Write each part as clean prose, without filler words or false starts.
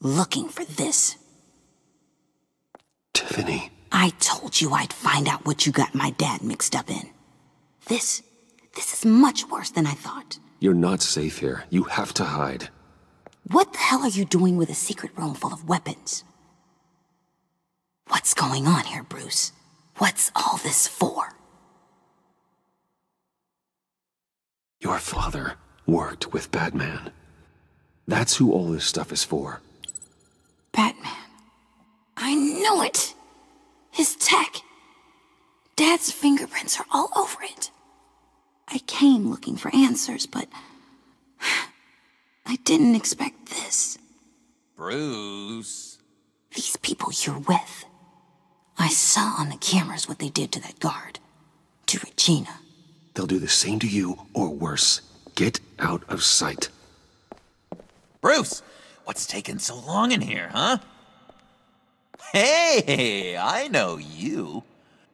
looking for this. Tiffany. I told you I'd find out what you got my dad mixed up in. This is much worse than I thought. You're not safe here. You have to hide. What the hell are you doing with a secret room full of weapons? What's going on here, Bruce? What's all this for? Your father worked with Batman. That's who all this stuff is for. Batman. I knew it! His tech. Dad's fingerprints are all over it. I came looking for answers, but I didn't expect this. Bruce. These people you're with. I saw on the cameras what they did to that guard. To Regina. They'll do the same to you, or worse. Get out of sight. Bruce, what's taking so long in here, huh? Hey, I know you.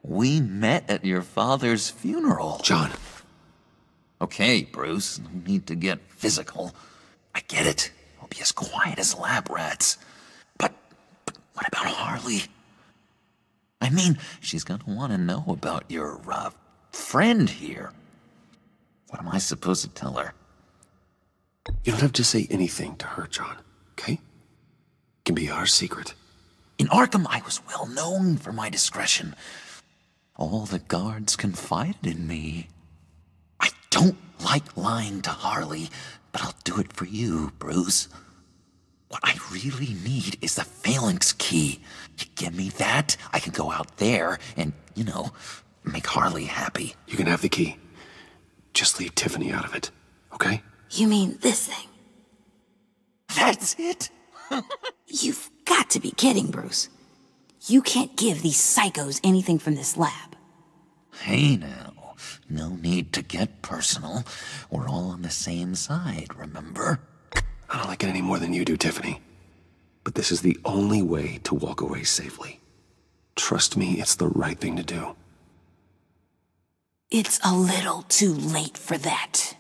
We met at your father's funeral. John. Okay, Bruce, no need to get physical. I get it. We'll be as quiet as lab rats. But what about Harley? I mean, she's gonna want to know about your, friend here. What am I supposed to tell her? You don't have to say anything to her, John, okay? It can be our secret. In Arkham, I was well known for my discretion. All the guards confided in me. I don't like lying to Harley, but I'll do it for you, Bruce. What I really need is the Phalanx key. You give me that, I can go out there and, make Harley happy. You can have the key. Just leave Tiffany out of it, okay? You mean this thing? That's it? You've got to be kidding, Bruce. You can't give these psychos anything from this lab. Hey now, no need to get personal. We're all on the same side, remember? I don't like it any more than you do, Tiffany. But this is the only way to walk away safely. Trust me, it's the right thing to do. It's a little too late for that.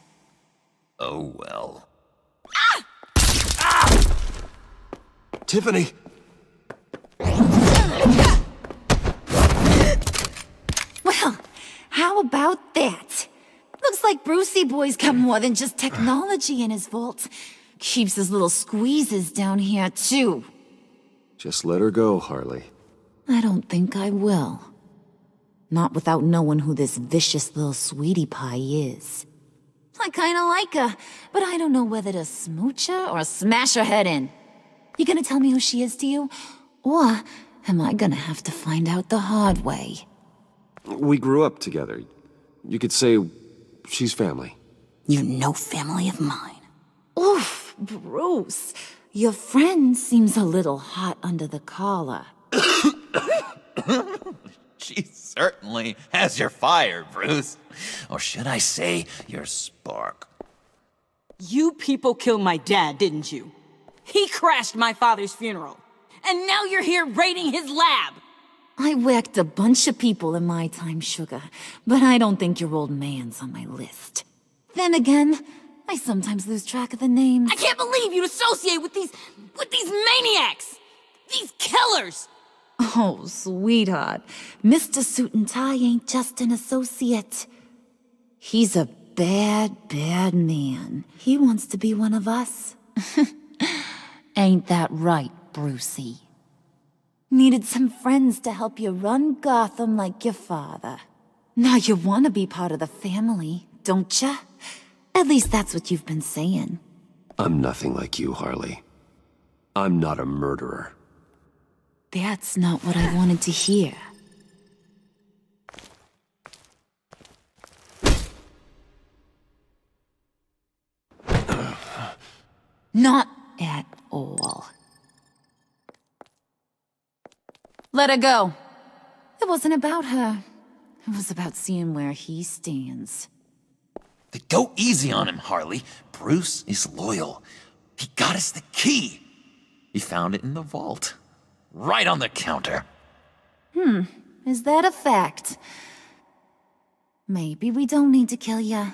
Oh well. Tiffany! Well, how about that? Looks like Brucey Boy's got more than just technology in his vault. Keeps his little squeezes down here, too. Just let her go, Harley. I don't think I will. Not without knowing who this vicious little sweetie pie is. I kinda like her, but I don't know whether to smooch her or smash her head in. You gonna tell me who she is to you? Or am I gonna have to find out the hard way? We grew up together. You could say she's family. You're no family of mine. Oof, Bruce. Your friend seems a little hot under the collar. She certainly has your fire, Bruce. Or should I say, your spark. You people killed my dad, didn't you? He crashed my father's funeral. And now you're here raiding his lab! I whacked a bunch of people in my time, Sugar, but I don't think your old man's on my list. Then again, I sometimes lose track of the names. I can't believe you'd associate with these maniacs! These killers! Oh, sweetheart, Mr. Suit and Tie ain't just an associate. He's a bad, bad man. He wants to be one of us. Ain't that right, Brucey? Needed some friends to help you run Gotham like your father. Now you want to be part of the family, don't ya? At least that's what you've been saying. I'm nothing like you, Harley. I'm not a murderer. That's not what I wanted to hear. Not at all. Let her go. It wasn't about her. It was about seeing where he stands. Go easy on him, Harley. Bruce is loyal. He got us the key. He found it in the vault. Right on the counter. Is that a fact? Maybe we don't need to kill ya.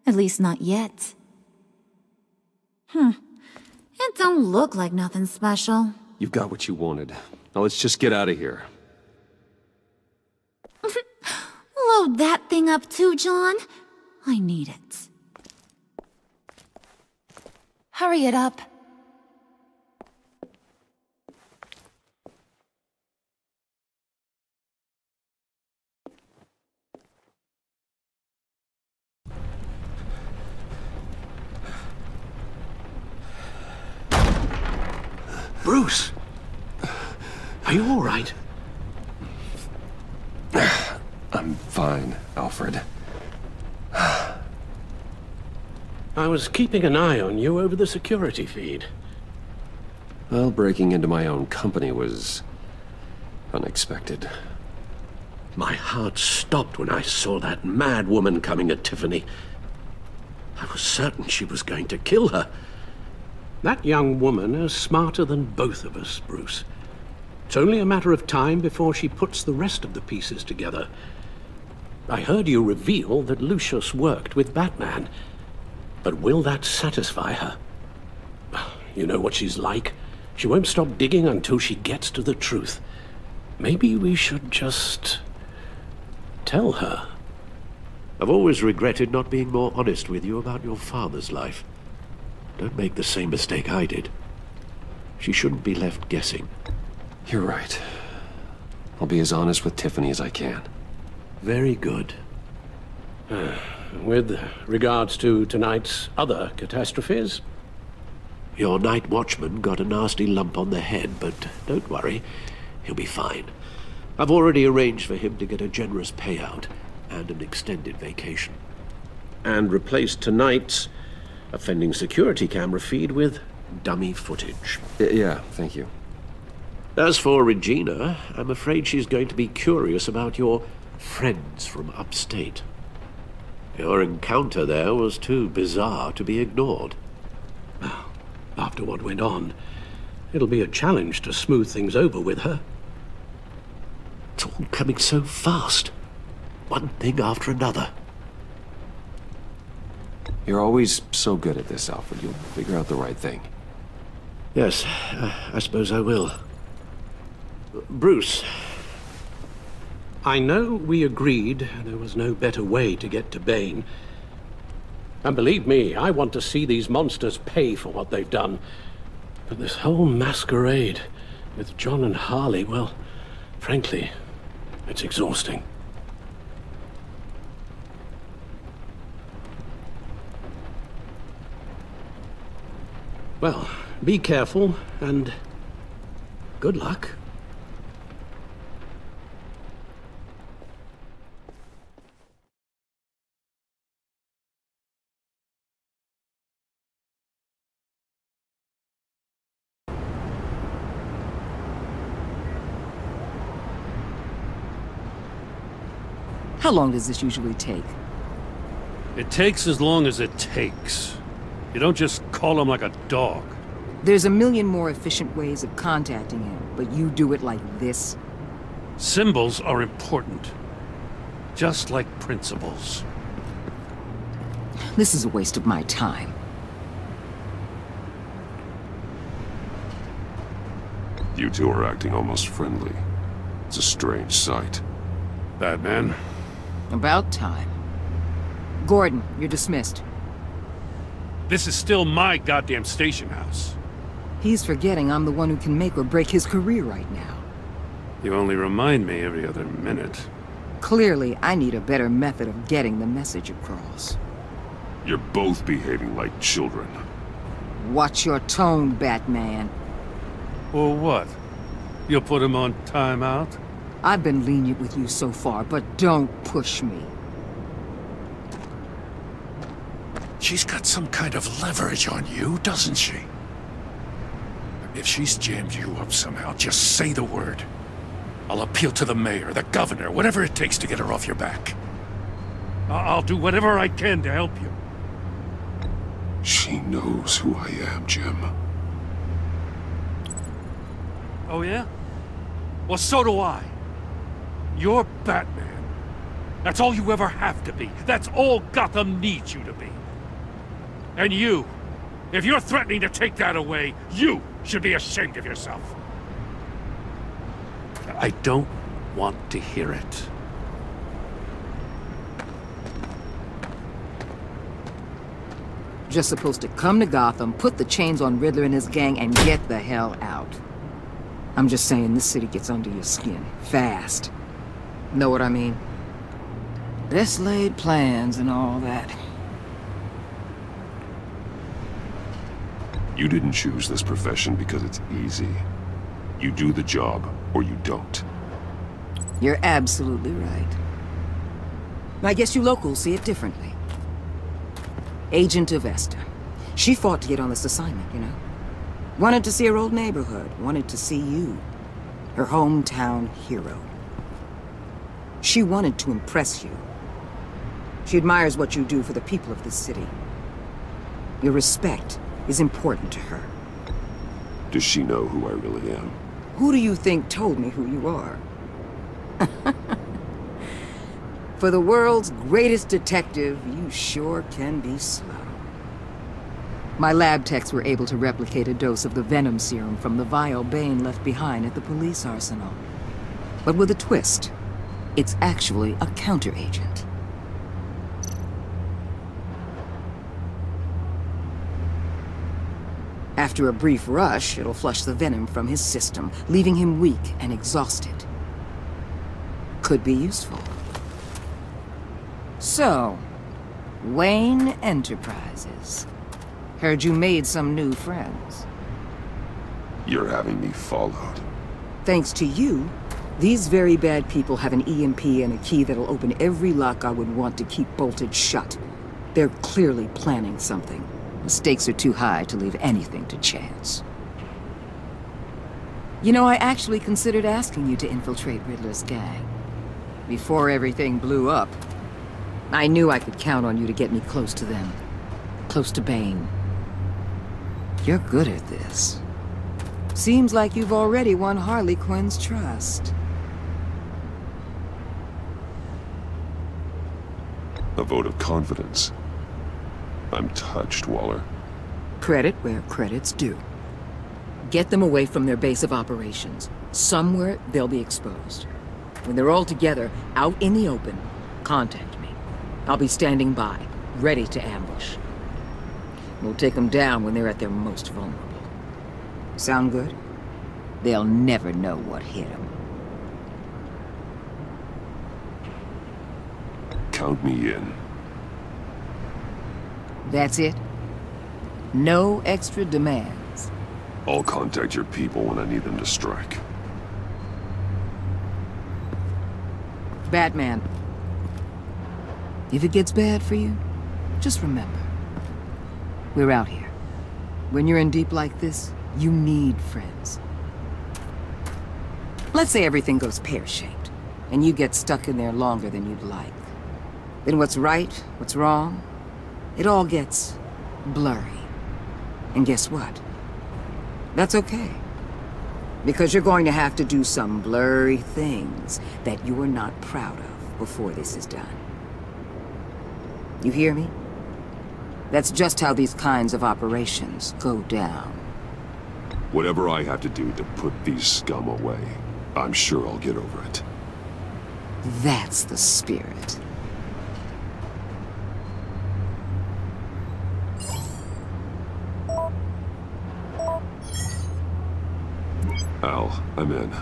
At least not yet. And don't don't look like nothing special. You've got what you wanted. Now let's just get out of here. Load that thing up too, John. I need it. Hurry it up. Bruce! Are you all right? I'm fine, Alfred. I was keeping an eye on you over the security feed. Well, breaking into my own company was unexpected. My heart stopped when I saw that mad woman coming at Tiffany. I was certain she was going to kill her. That young woman is smarter than both of us, Bruce. It's only a matter of time before she puts the rest of the pieces together. I heard you reveal that Lucius worked with Batman. But will that satisfy her? You know what she's like. She won't stop digging until she gets to the truth. Maybe we should just tell her. I've always regretted not being more honest with you about your father's life. Don't make the same mistake I did. She shouldn't be left guessing. You're right. I'll be as honest with Tiffany as I can. Very good. With regards to tonight's other catastrophes? Your night watchman got a nasty lump on the head, but don't worry. He'll be fine. I've already arranged for him to get a generous payout and an extended vacation. And replaced tonight's offending security camera feed with dummy footage. Yeah, thank you. As for Regina, I'm afraid she's going to be curious about your friends from upstate. Your encounter there was too bizarre to be ignored. Well, after what went on, it'll be a challenge to smooth things over with her. It's all coming so fast. One thing after another. You're always so good at this, Alfred. You'll figure out the right thing. Yes, I suppose I will. Bruce, I know we agreed there was no better way to get to Bane. And believe me, I want to see these monsters pay for what they've done. But this whole masquerade with John and Harley, well, frankly, it's exhausting. Well, be careful, and good luck. How long does this usually take? It takes as long as it takes. You don't just call him like a dog. There's a million more efficient ways of contacting him, but you do it like this? Symbols are important. Just like principles. This is a waste of my time. You two are acting almost friendly. It's a strange sight. Batman. About time. Gordon, you're dismissed. This is still my goddamn station house. He's forgetting I'm the one who can make or break his career right now. You only remind me every other minute. Clearly, I need a better method of getting the message across. You're both behaving like children. Watch your tone, Batman. Or what? You'll put him on timeout? I've been lenient with you so far, but don't push me. She's got some kind of leverage on you, doesn't she? If she's jammed you up somehow, just say the word. I'll appeal to the mayor, the governor, whatever it takes to get her off your back. I'll do whatever I can to help you. She knows who I am, Jim. Oh yeah? Well, so do I. You're Batman. That's all you ever have to be. That's all Gotham needs you to be. And you, If you're threatening to take that away, you should be ashamed of yourself. I don't want to hear it. Just supposed to come to Gotham, put the chains on Riddler and his gang, and get the hell out. I'm just saying, this city gets under your skin. Fast. Know what I mean? Best laid plans and all that. You didn't choose this profession because it's easy. You do the job, or you don't. You're absolutely right. I guess you locals see it differently. Agent Avesta. She fought to get on this assignment, you know? Wanted to see her old neighborhood. Wanted to see you. Her hometown hero. She wanted to impress you. She admires what you do for the people of this city. Your respect is important to her. Does she know who I really am? Who do you think told me who you are? For the world's greatest detective, you sure can be slow. My lab techs were able to replicate a dose of the venom serum from the vial Bane left behind at the police arsenal. But with a twist, it's actually a counteragent. After a brief rush, it'll flush the venom from his system, leaving him weak and exhausted. Could be useful. So, Wayne Enterprises. Heard you made some new friends. You're having me followed. Thanks to you, these very bad people have an EMP and a key that'll open every lock I would want to keep bolted shut. They're clearly planning something. The stakes are too high to leave anything to chance. You know, I actually considered asking you to infiltrate Riddler's gang. Before everything blew up, I knew I could count on you to get me close to them. Close to Bane. You're good at this. Seems like you've already won Harley Quinn's trust. A vote of confidence. I'm touched, Waller. Credit where credit's due. Get them away from their base of operations. Somewhere they'll be exposed. When they're all together, out in the open, contact me. I'll be standing by, ready to ambush. We'll take them down when they're at their most vulnerable. Sound good? They'll never know what hit them. Count me in. That's it? No extra demands? I'll contact your people when I need them to strike. Batman. If it gets bad for you, just remember. We're out here. When you're in deep like this, you need friends. Let's say everything goes pear-shaped, and you get stuck in there longer than you'd like. Then what's right, what's wrong, it all gets blurry. And guess what? That's okay. Because you're going to have to do some blurry things that you're not proud of before this is done. You hear me? That's just how these kinds of operations go down. Whatever I have to do to put these scum away, I'm sure I'll get over it. That's the spirit. Al, I'm in.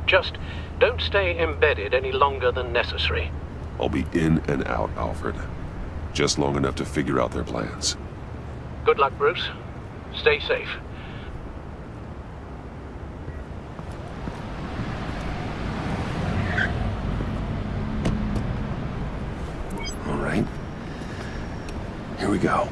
Just don't stay embedded any longer than necessary. I'll be in and out, Alfred. Just long enough to figure out their plans. Good luck, Bruce. Stay safe. All right. Here we go.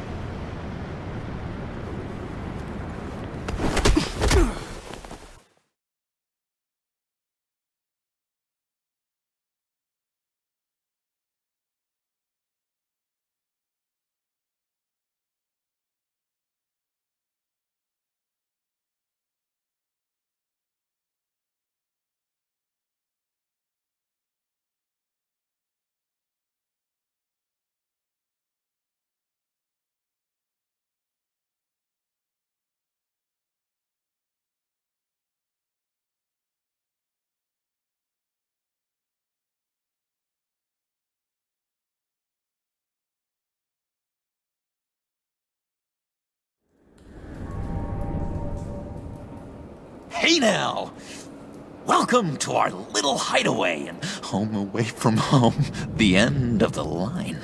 Hey now! Welcome to our little hideaway and home away from home, the end of the line.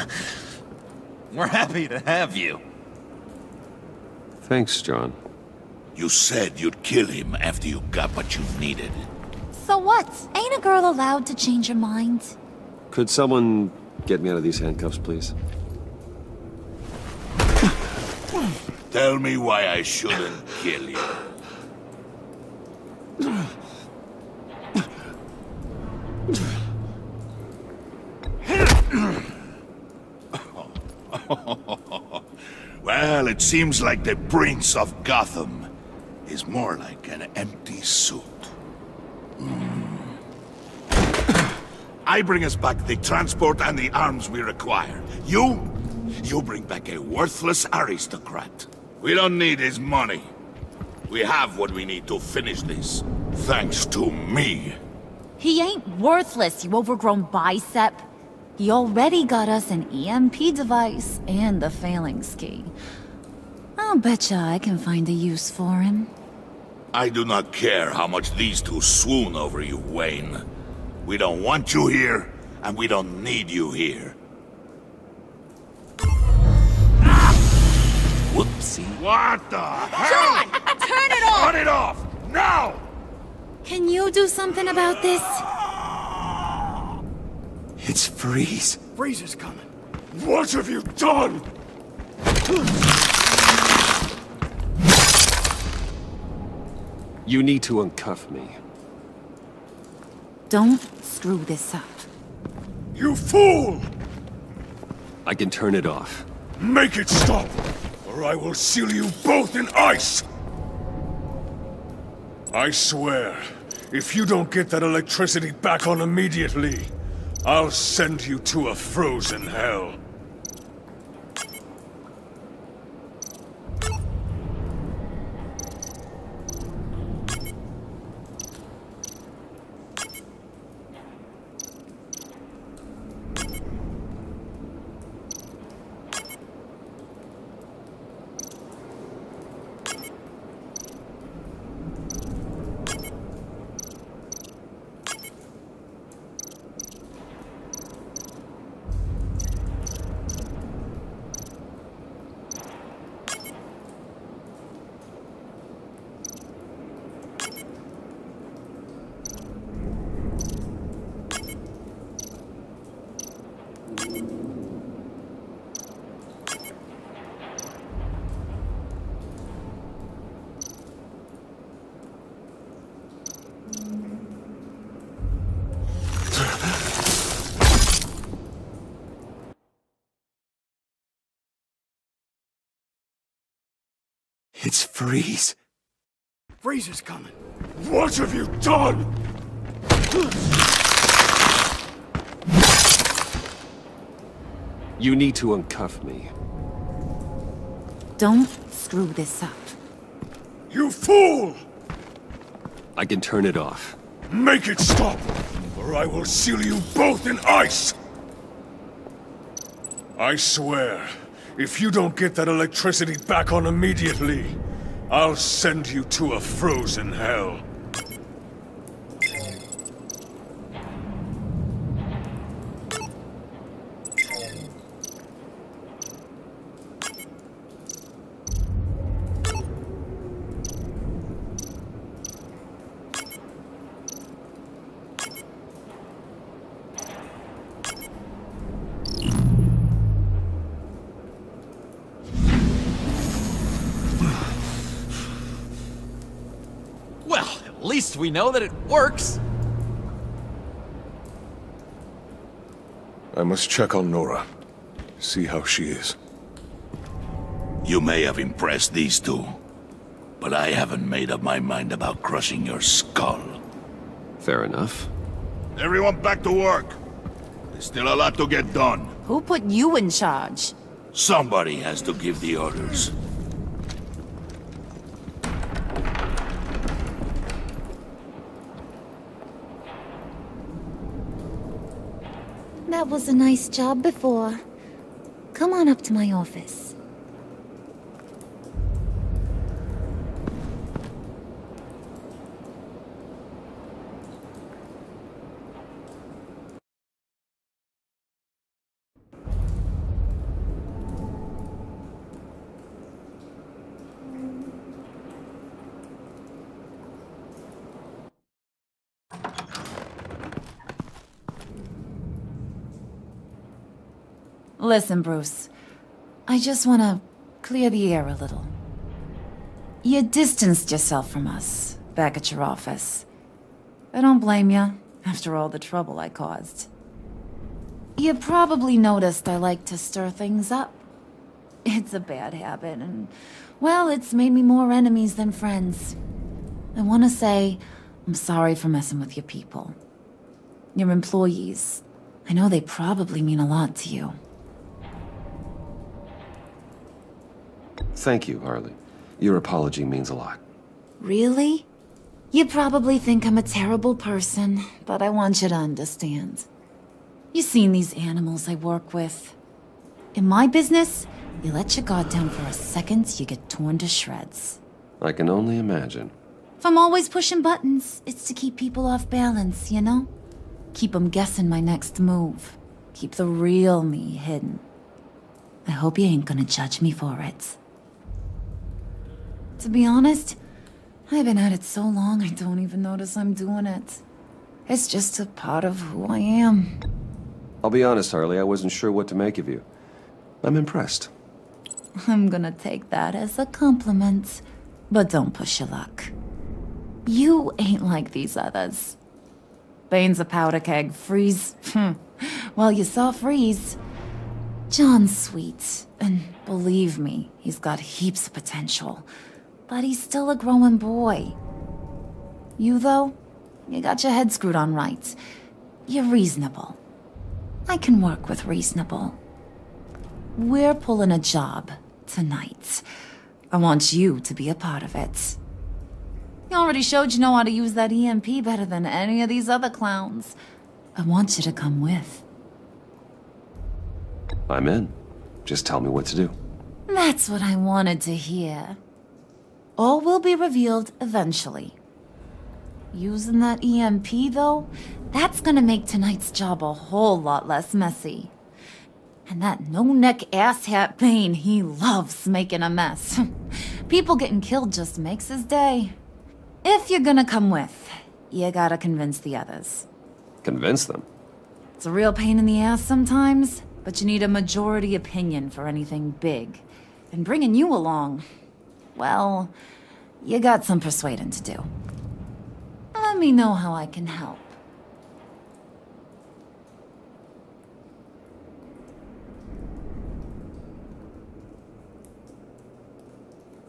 We're happy to have you. Thanks, John. You said you'd kill him after you got what you needed. So what? Ain't a girl allowed to change her mind? Could someone get me out of these handcuffs, please? Tell me why I shouldn't kill you. Well, it seems like the Prince of Gotham is more like an empty suit. I bring us back the transport and the arms we require. You bring back a worthless aristocrat. We don't need his money. We have what we need to finish this, thanks to me. He ain't worthless, you overgrown bicep. He already got us an EMP device and the phalanx key. I'll betcha I can find a use for him. I do not care how much these two swoon over you, Wayne. We don't want you here, and we don't need you here. Whoopsie. What the hell? John! Turn it off! Turn it off! Now! Can you do something about this? It's Freeze. Freeze is coming. What have you done? You need to uncuff me. Don't screw this up. You fool! I can turn it off. Make it stop, or I will seal you both in ice! I swear, if you don't get that electricity back on immediately, I'll send you to a frozen hell. It's Freeze. Freeze is coming. What have you done? You need to uncuff me. Don't screw this up. You fool! I can turn it off. Make it stop, or I will seal you both in ice! I swear, if you don't get that electricity back on immediately, I'll send you to a frozen hell. At least we know that it works. I must check on Nora. See how she is. You may have impressed these two, but I haven't made up my mind about crushing your skull. Fair enough. Everyone back to work. There's still a lot to get done. Who put you in charge? Somebody has to give the orders. That was a nice job before. Come on up to my office. Listen, Bruce. I just want to clear the air a little. You distanced yourself from us back at your office. I don't blame you, after all the trouble I caused. You probably noticed I like to stir things up. It's a bad habit, and, well, it's made me more enemies than friends. I want to say I'm sorry for messing with your people. Your employees. I know they probably mean a lot to you. Thank you, Harley. Your apology means a lot. Really? You probably think I'm a terrible person, but I want you to understand. You've seen these animals I work with. In my business, you let your guard down for a second, you get torn to shreds. I can only imagine. If I'm always pushing buttons, it's to keep people off balance, you know? Keep them guessing my next move. Keep the real me hidden. I hope you ain't gonna judge me for it. To be honest, I've been at it so long I don't even notice I'm doing it. It's just a part of who I am. I'll be honest, Harley, I wasn't sure what to make of you. I'm impressed. I'm gonna take that as a compliment, but don't push your luck. You ain't like these others. Bane's a powder keg, Freeze. Well, you saw Freeze. John's sweet, and believe me, he's got heaps of potential. But he's still a growing boy. You, though, you got your head screwed on right. You're reasonable. I can work with reasonable. We're pulling a job tonight. I want you to be a part of it. You already showed you know how to use that EMP better than any of these other clowns. I want you to come with. I'm in. Just tell me what to do. That's what I wanted to hear. All will be revealed eventually. Using that EMP, though, that's gonna make tonight's job a whole lot less messy. And that no-neck asshat Bane, he loves making a mess. People getting killed just makes his day. If you're gonna come with, you gotta convince the others. Convince them? It's a real pain in the ass sometimes, but you need a majority opinion for anything big. And bringing you along, well, you got some persuading to do. Let me know how I can help.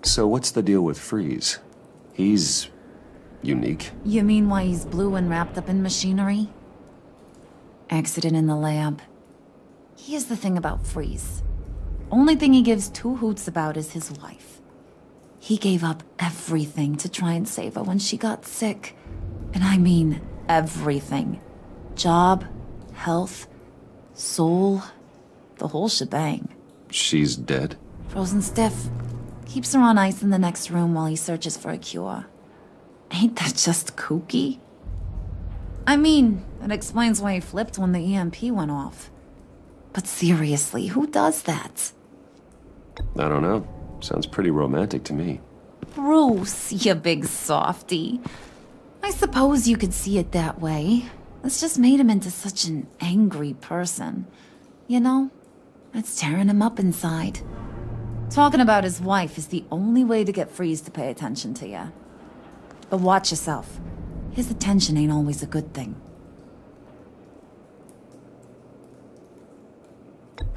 So what's the deal with Freeze? He's unique. You mean why he's blue and wrapped up in machinery? Accident in the lab. Here's the thing about Freeze. Only thing he gives two hoots about is his wife. He gave up everything to try and save her when she got sick. And I mean everything. Job, health, soul, the whole shebang. She's dead? Frozen stiff. Keeps her on ice in the next room while he searches for a cure. Ain't that just kooky? I mean, it explains why he flipped when the EMP went off. But seriously, who does that? I don't know. Sounds pretty romantic to me. Bruce, you big softy. I suppose you could see it that way. It's just made him into such an angry person. You know, it's tearing him up inside. Talking about his wife is the only way to get Freeze to pay attention to you. But watch yourself. His attention ain't always a good thing.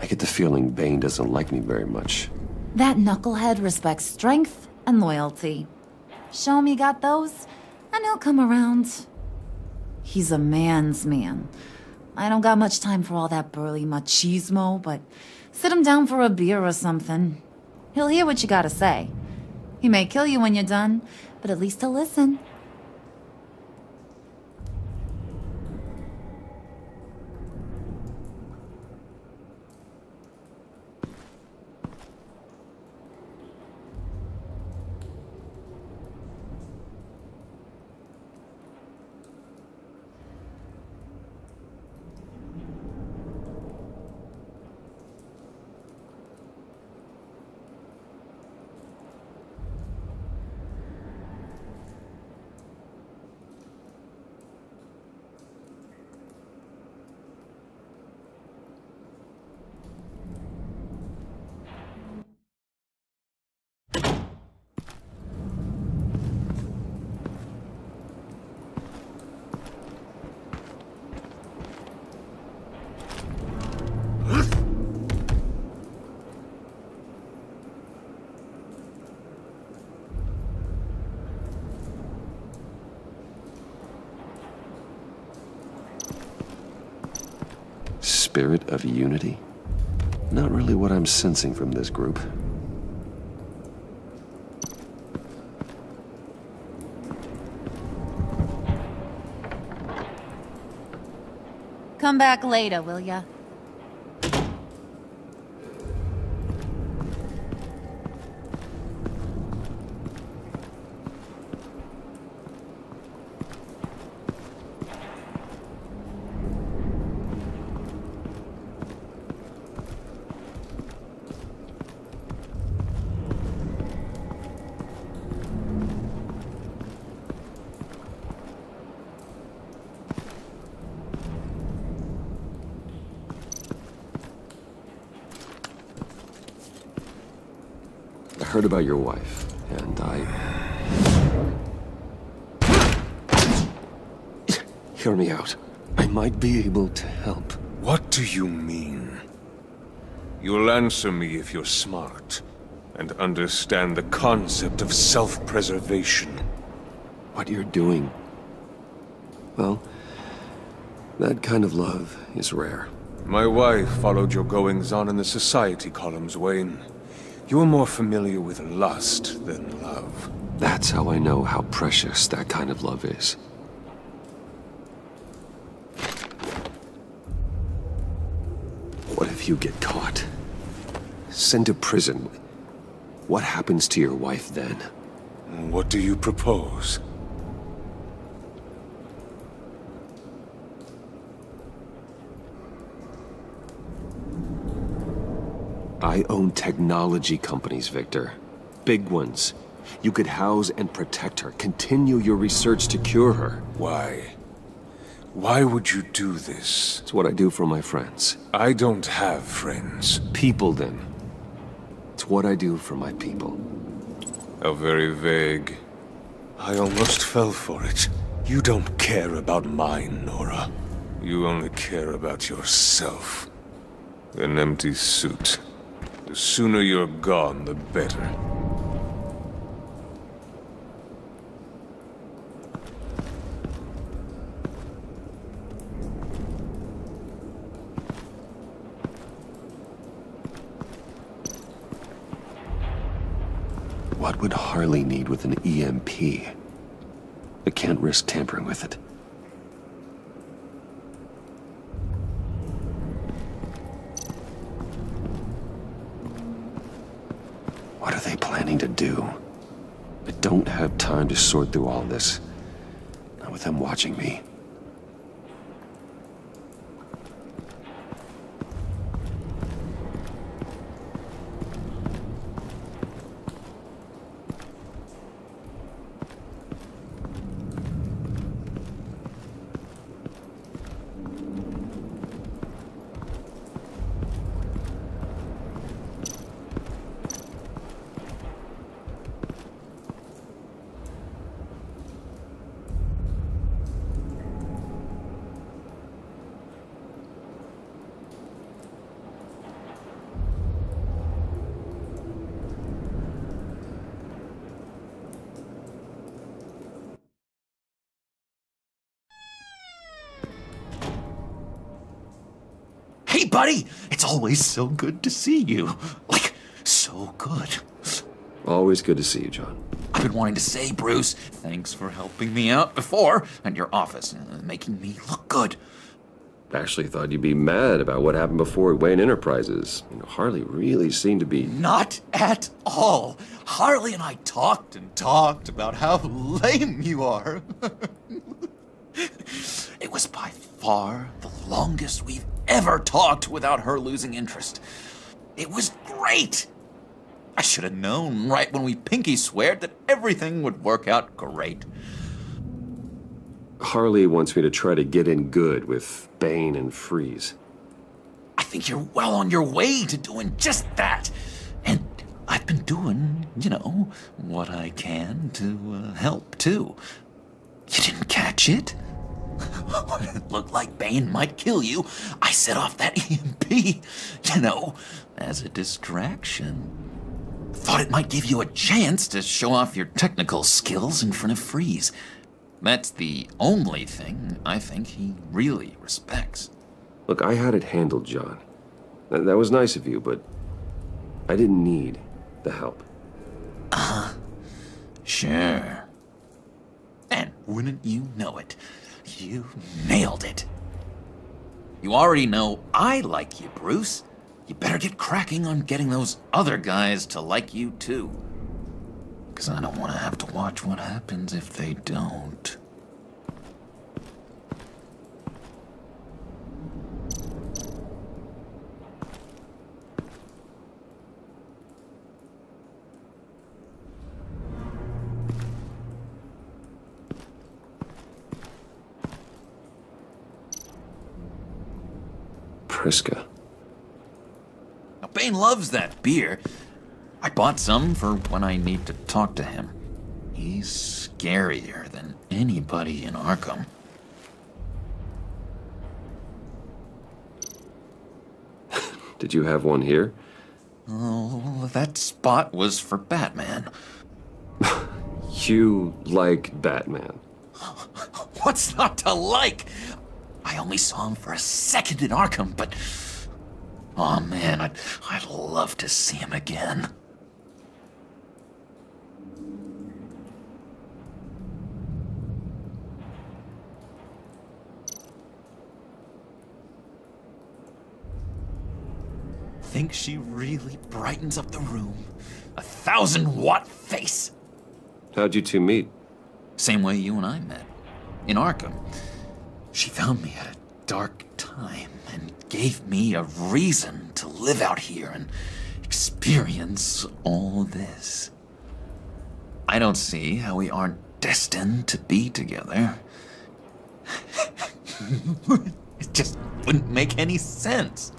I get the feeling Bane doesn't like me very much. That knucklehead respects strength and loyalty. Show him you got those, and he'll come around. He's a man's man. I don't got much time for all that burly machismo, but sit him down for a beer or something. He'll hear what you gotta say. He may kill you when you're done, but at least he'll listen. spirit of unity? Not really what I'm sensing from this group. Come back later, will ya? I heard about your wife, and Hear me out. I might be able to help. What do you mean? You'll answer me if you're smart, and understand the concept of self-preservation. What you're doing... well, that kind of love is rare. My wife followed your goings-on in the society columns, Wayne. You're more familiar with lust than love. That's how I know how precious that kind of love is. What if you get caught? Sent to prison? What happens to your wife then? What do you propose? I own technology companies, Victor. Big ones. You could house and protect her. Continue your research to cure her. Why? Why would you do this? It's what I do for my friends. I don't have friends. People, then. It's what I do for my people. How very vague. I almost fell for it. You don't care about mine, Nora. You only care about yourself. An empty suit. The sooner you're gone, the better. What would Harley need with an EMP? I can't risk tampering with it. What are they planning to do? I don't have time to sort through all this. Not with them watching me. Hey, buddy! It's always so good to see you. Like, so good. Always good to see you, John. I've been wanting to say, Bruce, thanks for helping me out before, and your office, making me look good. Actually thought you'd be mad about what happened before at Wayne Enterprises. You know, Harley really seemed to be... Not at all. Harley and I talked and talked about how lame you are. It was by far the longest we've ever talked without her losing interest. It was great. I should have known right when we pinky sweared that everything would work out great. Harley wants me to try to get in good with Bane and Freeze. I think you're well on your way to doing just that. And I've been doing, you know, what I can to help, too. You didn't catch it? When it looked like Bane might kill you, I set off that EMP, you know, as a distraction. Thought it might give you a chance to show off your technical skills in front of Freeze. That's the only thing I think he really respects. Look, I had it handled, John. That was nice of you, but I didn't need the help. Sure. And wouldn't you know it, you nailed it. You already know I like you, Bruce. You better get cracking on getting those other guys to like you too. 'Cause I don't want to have to watch what happens if they don't. Priska. Now, Bane loves that beer. I bought some for when I need to talk to him. He's scarier than anybody in Arkham. Did you have one here? Oh, that spot was for Batman. You like Batman. What's not to like? I only saw him for a second in Arkham, but... oh man, I'd love to see him again. Think she really brightens up the room? 1,000-watt face! How'd you two meet? Same way you and I met. In Arkham. She found me at a dark time and gave me a reason to live out here and experience all this. I don't see how we aren't destined to be together. It just wouldn't make any sense.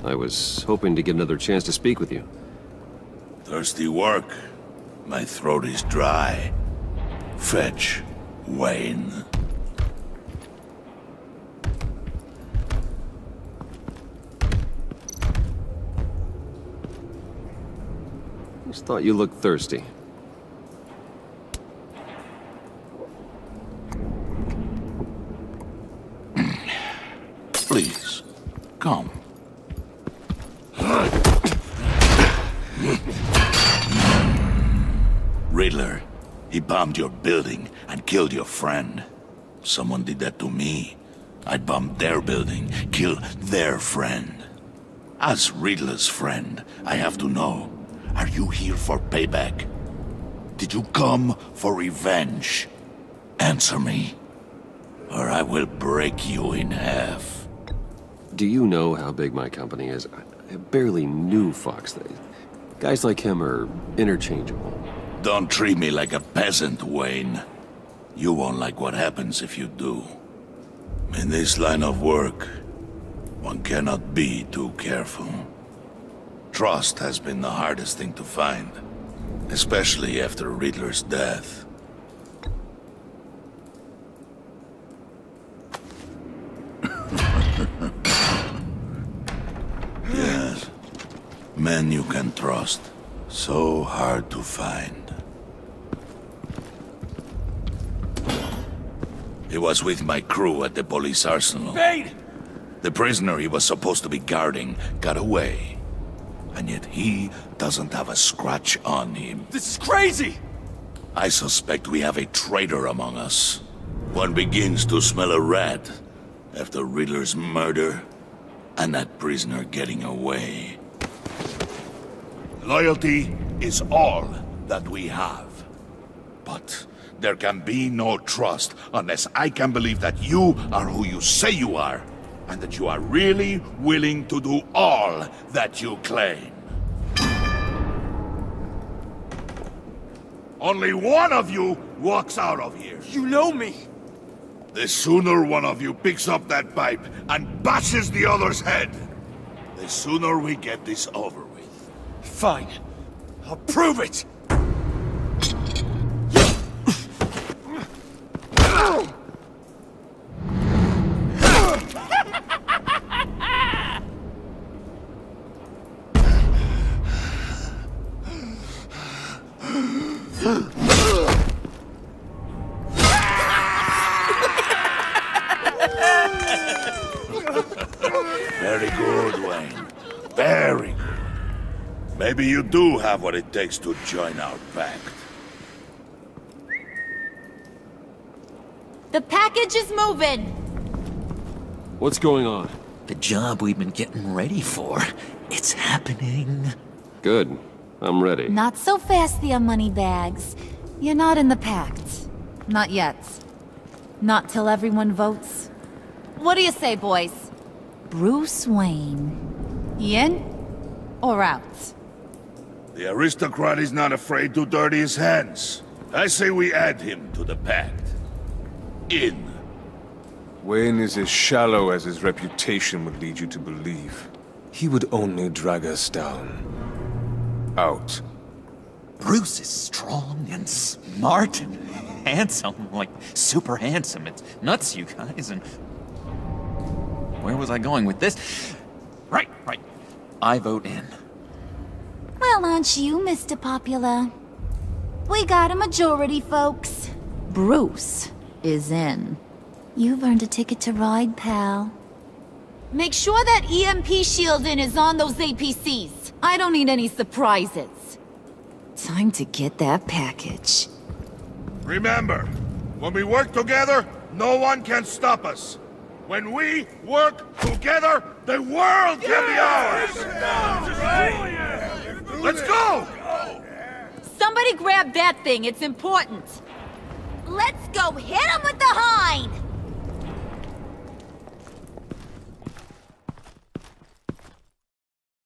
I was hoping to get another chance to speak with you. Thirsty work. My throat is dry. Fetch, Wayne. Just thought you looked thirsty. Please, come. Riddler, he bombed your building and killed your friend. Someone did that to me. I'd bomb their building, kill their friend. As Riddler's friend, I have to know, are you here for payback? Did you come for revenge? Answer me, or I will break you in half. Do you know how big my company is? I barely knew Fox. Guys like him are interchangeable. Don't treat me like a peasant, Wayne. You won't like what happens if you do. In this line of work, one cannot be too careful. Trust has been the hardest thing to find, especially after Riddler's death. Yes, men you can trust. So hard to find. He was with my crew at the police arsenal. Bane! The prisoner he was supposed to be guarding got away. and yet he doesn't have a scratch on him. This is crazy! I suspect we have a traitor among us. One begins to smell a rat after Riddler's murder and that prisoner getting away. Loyalty is all that we have. But there can be no trust unless I can believe that you are who you say you are, and that you are really willing to do all that you claim. Only one of you walks out of here. You know me! The sooner one of you picks up that pipe and bashes the other's head, the sooner we get this over with. Fine. I'll prove it! Very good, Wayne. Very good. Maybe you do have what it takes to join our pact. The package is moving! What's going on? The job we've been getting ready for. It's happening. Good. I'm ready. Not so fast, the Moneybags. You're not in the Pact. Not yet. Not till everyone votes. What do you say, boys? Bruce Wayne. In or out? The aristocrat is not afraid to dirty his hands. I say we add him to the pact. In. Wayne is as shallow as his reputation would lead you to believe. He would only drag us down. Out. Bruce is strong and smart and handsome, like super handsome. It's nuts, you guys, and... Where was I going with this? Right. I vote in. Well, aren't you, Mr. Popular? We got a majority, folks. Bruce is in. You've earned a ticket to ride, pal. Make sure that EMP shielding is on those APCs. I don't need any surprises. Time to get that package. Remember, when we work together, no one can stop us. When we work together, the world can be ours! Let's go! Somebody grab that thing, it's important. Let's go hit him with the hind!